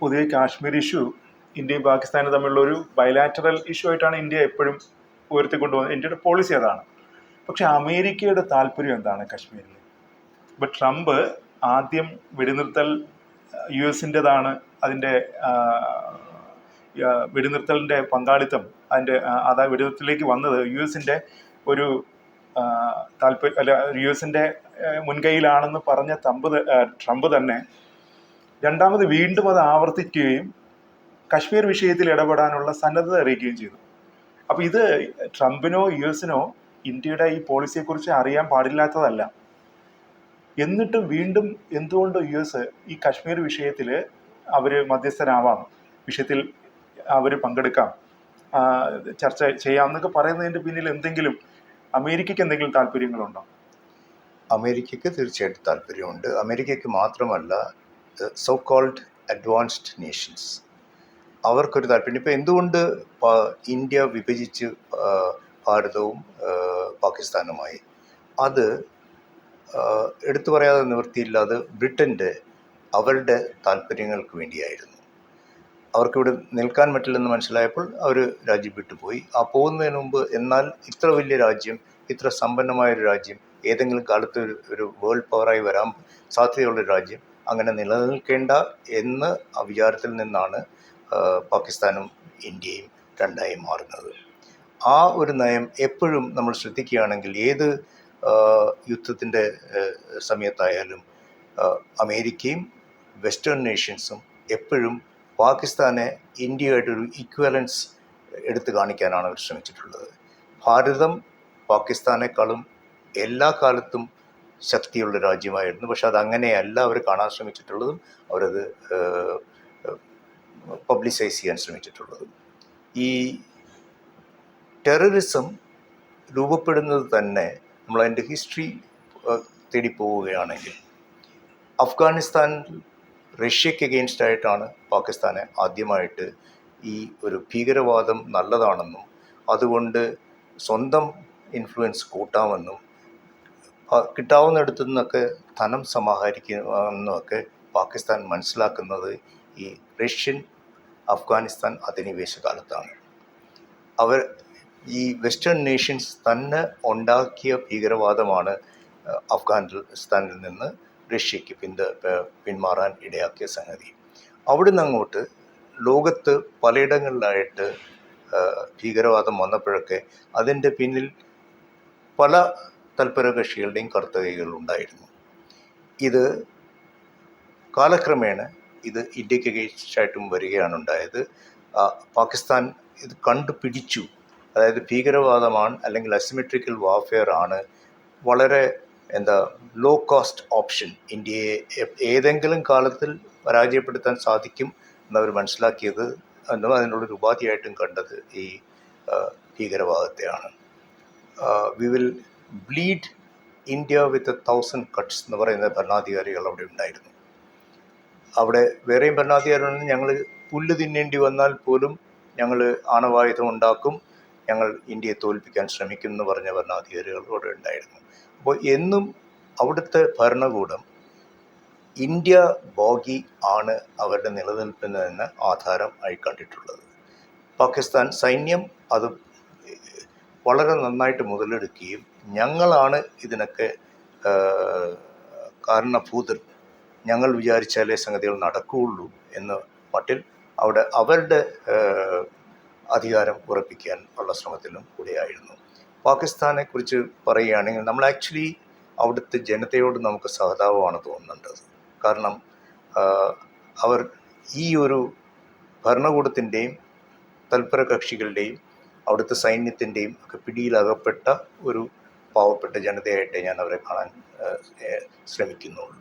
പൊതുവെ കാശ്മീർ ഇഷ്യൂ ഇന്ത്യയും പാകിസ്ഥാനും തമ്മിലുള്ള ഒരു ബയലാറ്ററൽ ഇഷ്യൂ ആയിട്ടാണ് ഇന്ത്യ എപ്പോഴും ഉയർത്തിക്കൊണ്ടുപോകുന്നത്. ഇന്ത്യയുടെ പോളിസി അതാണ്. പക്ഷെ അമേരിക്കയുടെ താല്പര്യം എന്താണ് കാശ്മീരിൽ? ഇപ്പൊ ട്രംപ് ആദ്യം വെടിനിർത്തൽ US-ൻ്റെതാണ്, അതിൻ്റെ വെടിനിർത്തലിൻ്റെ പങ്കാളിത്തം, അതായത് വെടിനിർത്തലിലേക്ക് വന്നത് US-ൻ്റെ ഒരു താല്പര്യം അല്ല, US-ൻ്റെ മുൻകൈയിലാണെന്ന് പറഞ്ഞ ട്രംപ് തന്നെ രണ്ടാമത് വീണ്ടും അത് ആവർത്തിക്കുകയും കശ്മീർ വിഷയത്തിൽ ഇടപെടാനുള്ള സന്നദ്ധത അറിയിക്കുകയും ചെയ്തു. അപ്പോൾ ഇത് ട്രംപിനോ US-നോ ഇന്ത്യയുടെ ഈ പോളിസിയെക്കുറിച്ച് അറിയാൻ പാടില്ലാത്തതല്ല. എന്നിട്ടും വീണ്ടും എന്തുകൊണ്ട് US ഈ കശ്മീർ വിഷയത്തിൽ അവർ മധ്യസ്ഥരാവാം, വിഷയത്തിൽ അവർ പങ്കെടുക്കാം, ചർച്ച ചെയ്യാം എന്നൊക്കെ പറയുന്നതിൻ്റെ പിന്നിൽ എന്തെങ്കിലും അമേരിക്കയ്ക്ക് എന്തെങ്കിലും താല്പര്യങ്ങളുണ്ടോ? അമേരിക്കയ്ക്ക് തീർച്ചയായിട്ടും താല്പര്യമുണ്ട്. അമേരിക്കയ്ക്ക് മാത്രമല്ല, സോ കോൾഡ് അഡ്വാൻസ്ഡ് നേഷൻസ് അവർക്കൊരു താല്പര്യം. ഇപ്പോൾ എന്തുകൊണ്ട് ഇന്ത്യ വിഭജിച്ച് ഭാരതവും പാകിസ്ഥാനുമായി, അത് എടുത്തു പറയാതെ നിവൃത്തിയില്ല. അത് ബ്രിട്ടൻ്റെ അവരുടെ താല്പര്യങ്ങൾക്ക് വേണ്ടിയായിരുന്നു. അവർക്കിവിടെ നിൽക്കാൻ പറ്റില്ലെന്ന് മനസ്സിലായപ്പോൾ അവർ രാജ്യം വിട്ടുപോയി. ആ പോകുന്നതിന് മുമ്പ് എന്നാൽ ഇത്ര വലിയ രാജ്യം, ഇത്ര സമ്പന്നമായൊരു രാജ്യം, ഏതെങ്കിലും കാലത്ത് ഒരു വേൾഡ് പവറായി വരാൻ സാധ്യതയുള്ളൊരു രാജ്യം അങ്ങനെ നിലനിൽക്കേണ്ട എന്ന വിചാരത്തിൽ നിന്നാണ് പാകിസ്ഥാനും ഇന്ത്യയും രണ്ടായി മാറുന്നത്. ആ ഒരു നയം എപ്പോഴും നമ്മൾ ശ്രദ്ധിക്കുകയാണെങ്കിൽ ഏത് യുദ്ധത്തിൻ്റെ സമയത്തായാലും അമേരിക്കയും വെസ്റ്റേൺ നേഷൻസും എപ്പോഴും പാകിസ്ഥാനെ ഇന്ത്യയായിട്ടൊരു ഇക്വലൻസ് എടുത്തു കാണിക്കാനാണ് അവർ ശ്രമിച്ചിട്ടുള്ളത്. ഭാരതം പാകിസ്ഥാനേക്കാളും എല്ലാ കാലത്തും ശക്തിയുള്ള രാജ്യമായിരുന്നു. പക്ഷെ അതങ്ങനെയല്ല അവർ കാണാൻ ശ്രമിച്ചിട്ടുള്ളതും അവരത് പബ്ലിസൈസ് ചെയ്യാൻ ശ്രമിച്ചിട്ടുള്ളതും. ഈ ടെററിസം രൂപപ്പെടുന്നത് തന്നെ നമ്മൾ അതിൻ്റെ ഹിസ്റ്ററി തേടിപ്പോവുകയാണെങ്കിൽ അഫ്ഗാനിസ്ഥാനിൽ റഷ്യയ്ക്ക് എഗെയിൻസ്റ്റ് ആയിട്ടാണ് പാകിസ്ഥാനെ ആദ്യമായിട്ട് ഈ ഒരു ഭീകരവാദം നല്ലതാണെന്നും അതുകൊണ്ട് സ്വന്തം ഇൻഫ്ലുവൻസ് കൂട്ടാമെന്നും കിട്ടാവുന്നിടത്തു നിന്നൊക്കെ ധനം സമാഹരിക്കുമെന്നൊക്കെ പാകിസ്ഥാൻ മനസ്സിലാക്കുന്നത് ഈ റഷ്യൻ അഫ്ഗാനിസ്ഥാൻ അധിനിവേശ കാലത്താണ്. അവർ ഈ വെസ്റ്റേൺ നേഷൻസ് തന്നെ ഉണ്ടാക്കിയ ഭീകരവാദമാണ് അഫ്ഗാനിസ്ഥാനിൽ നിന്ന് റഷ്യയ്ക്ക് പിന്മാറാൻ ഇടയാക്കിയ സംഗതി. അവിടുന്ന് അങ്ങോട്ട് ലോകത്ത് പലയിടങ്ങളിലായിട്ട് ഭീകരവാദം വന്നപ്പോഴൊക്കെ അതിൻ്റെ പിന്നിൽ പല തൽപര കക്ഷികളുടെയും കർത്തകൈകൾ ഉണ്ടായിരുന്നു. ഇത് കാലക്രമേണ ഇത് ഇന്ത്യക്ക് അഗെയിൻസ്റ്റായിട്ടും വരികയാണ് ഉണ്ടായത്. പാകിസ്ഥാൻ ഇത് കണ്ടുപിടിച്ചു. അതായത് ഭീകരവാദമാണ് അല്ലെങ്കിൽ അസിമെട്രിക്കൽ വാർഫെയർ ആണ് വളരെ ലോ കോസ്റ്റ് ഓപ്ഷൻ, ഇന്ത്യയെ ഏതെങ്കിലും കാലത്തിൽ പരാജയപ്പെടുത്താൻ സാധിക്കും എന്നവർ മനസ്സിലാക്കിയത് എന്നും അതിനുള്ളൊരു ഉപാധിയായിട്ടും കണ്ടത് ഈ ഭീകരവാദത്തെയാണ്. We will bleed India with 1000 cuts എന്ന് പറയുന്ന ഭരണാധികാരികൾ അവിടെ ഉണ്ടായിരുന്നു. അവിടെ വേറെയും ഭരണാധികാരികളുണ്ട്. ഞങ്ങൾ പുല്ല് തിന്നേണ്ടി വന്നാൽ പോലും ഞങ്ങൾ ആണവായുധം ഉണ്ടാക്കും, ഞങ്ങൾ ഇന്ത്യയെ തോൽപ്പിക്കാൻ ശ്രമിക്കും എന്ന് പറഞ്ഞ ഭരണാധികാരികൾ അവിടെ ഉണ്ടായിരുന്നു. അപ്പോൾ എന്നും അവിടുത്തെ ഭരണകൂടം ഇന്ത്യ ബോഗി ആണ് അവരുടെ നിലനിൽപ്പിന് തന്നെ ആധാരം ആയി കണ്ടിട്ടുള്ളത്. പാകിസ്ഥാൻ സൈന്യം അത് വളരെ നന്നായിട്ട് മുതലെടുക്കുകയും ഞങ്ങളാണ് ഇതിനൊക്കെ കാരണഭൂതർ, ഞങ്ങൾ വിചാരിച്ചാലേ സംഗതികൾ നടക്കുകയുള്ളൂ എന്ന മട്ടിൽ അവിടെ അവരുടെ അധികാരം ഉറപ്പിക്കാൻ ഉള്ള ശ്രമത്തിലും കൂടെയായിരുന്നു. പാകിസ്ഥാനെ കുറിച്ച് പറയുകയാണെങ്കിൽ നമ്മൾ ആക്ച്വലി അവിടുത്തെ ജനതയോട് നമുക്ക് സഹതാപമാണ് തോന്നുന്നുണ്ടത്. കാരണം അവർ ഈ ഒരു ഭരണകൂടത്തിൻ്റെയും തൽപര കക്ഷികളുടെയും അവിടുത്തെ സൈന്യത്തിൻ്റെയും ഒക്കെ പിടിയിലകപ്പെട്ട ഒരു പാവപ്പെട്ട ജനതയായിട്ട് ഞാൻ അവരെ കാണാൻ ശ്രമിക്കുന്നുള്ളൂ.